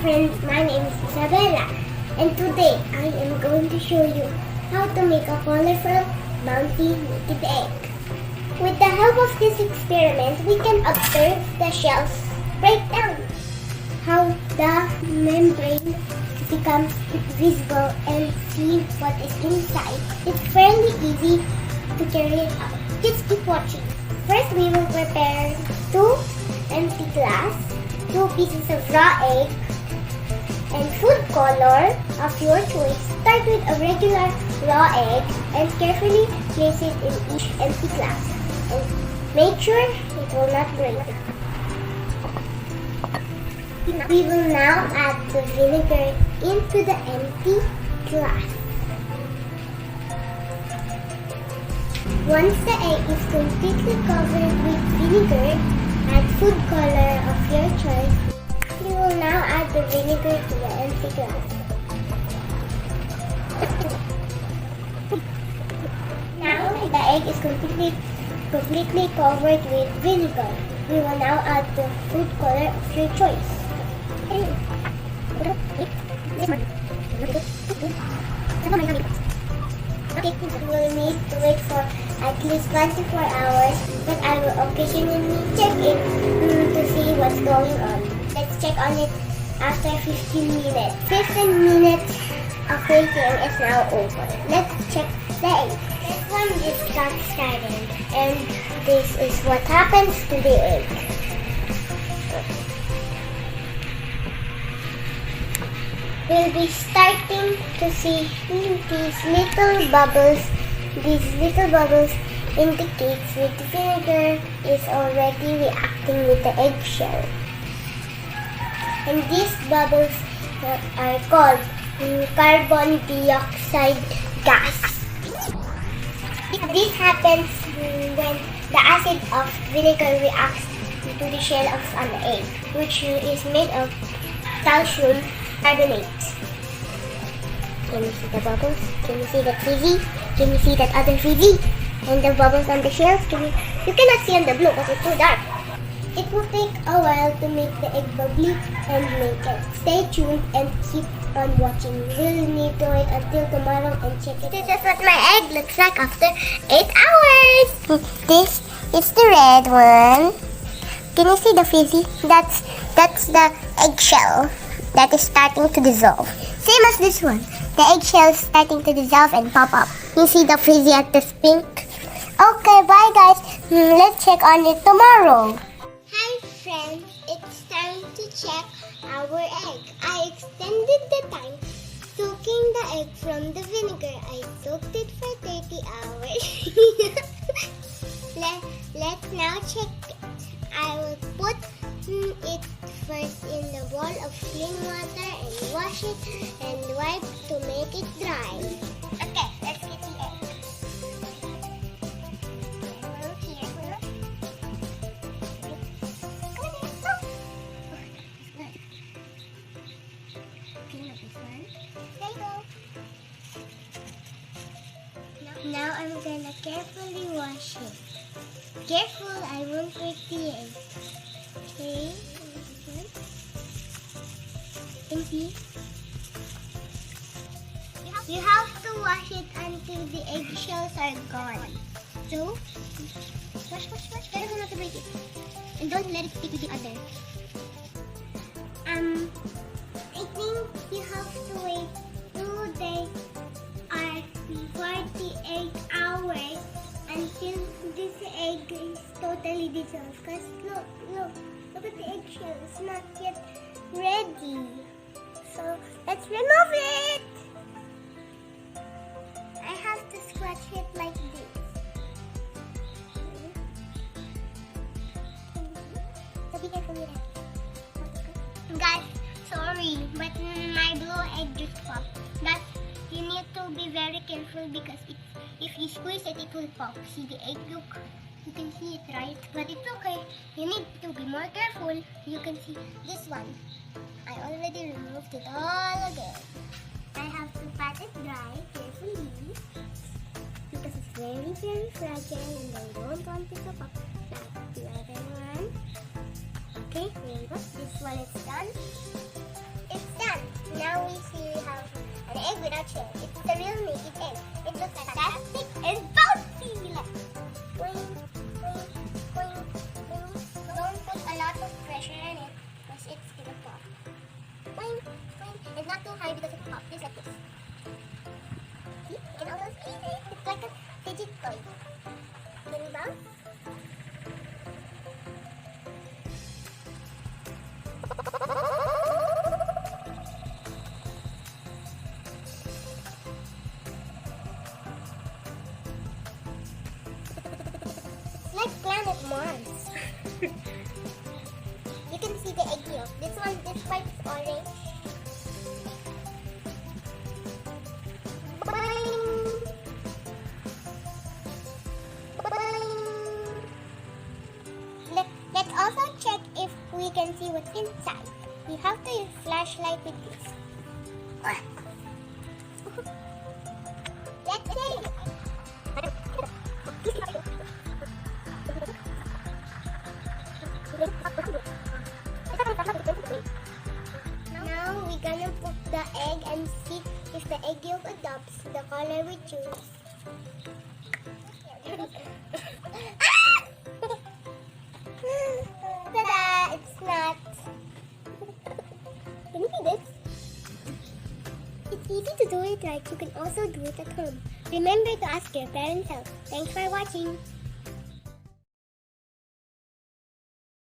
friends, my name is Isabella, and today I am going to show you how to make a colorful Bouncy naked egg. With the help of this experiment, we can observe the shells break down, how the membrane becomes visible, and see what is inside. It's fairly easy to carry it out. Just keep watching. First, we will prepare 2 empty glass, 2 pieces of raw egg, and food color of your choice. Start with a regular raw egg and carefully place it in each empty glass. And make sure it will not break. We will now add the vinegar into the empty glass. Once the egg is completely covered with vinegar, add food color of your choice. You will now add the vinegar to the empty glass. Now the egg is completely covered with vinegar. We will now add the food color of your choice. Okay, we will need to wait for at least 24 hours, but I will occasionally check it to see what's going on. Let's check on it after 15 minutes. 15 minutes of waiting is now over. Let's check the egg. This one is got started, and this is what happens to the egg. We'll be starting to see these little bubbles. These little bubbles indicates that the vinegar is already reacting with the eggshell. And these bubbles are called carbon dioxide gas. This happens when the acid of vinegar reacts to the shell of an egg, which is made of calcium carbonate. Can you see the bubbles? Can you see that fizzy? Can you see that other fizzy? And the bubbles on the shells? You cannot see on the blue because it's too dark. It will take a while to make the egg bubbly and naked. Stay tuned and keep on watching. We'll need to wait until tomorrow and check it. This is what my egg looks like after 8 hours. This is the red one. Can you see the fizzy? That's the eggshell that is starting to dissolve. Same as this one. The eggshell is starting to dissolve and pop up. You see the frizzy at the pink? Okay, bye guys. Let's check on it tomorrow. Hi friends, it's time to check our egg. I extended the time soaking the egg from the vinegar. I soaked it for 30 hours. Let's now check it. I will put it first in the bowl of clean water and wash it and wipe to make it dry. Okay, let's get the egg. Now I'm gonna carefully wash it. Careful, I won't break the egg. Okay. See? You have to wash it until the eggshells are gone. So, wash. Careful not to break it. And don't let it stick to the other. I think you have to wait 2 days or 48 hours until this egg is totally dissolved. Because look at the eggshell. It's not yet ready. So let's remove it. I have to scratch it like this. So be careful with that. Guys, sorry, but my blue egg just popped. Guys, you need to be very careful because if you squeeze it, it will pop. See the egg? Look. You can see it, right? But it's okay. You need to be more careful. You can see this one. I already removed it all again. I have to pat it dry carefully because it's very fragile and I don't want it to pop. Now, the other one. Okay, there you go. This one is done. If and not too high because it pops, just like this. See? You can also squeeze it. It's like a fidget toy. Can you bounce? It's like Planet Mars. You can see the egg yolk. This part is orange. Boing. Boing. Let's also check if we can see what's inside. We have to use flashlight with this. Let's see. Now we're gonna put the egg and see if the egg yolk adopts the color we choose. Ta-da! It's not. Can you see this? It's easy to do it right. You can also do it at home. Remember to ask your parents' help. Thanks for watching.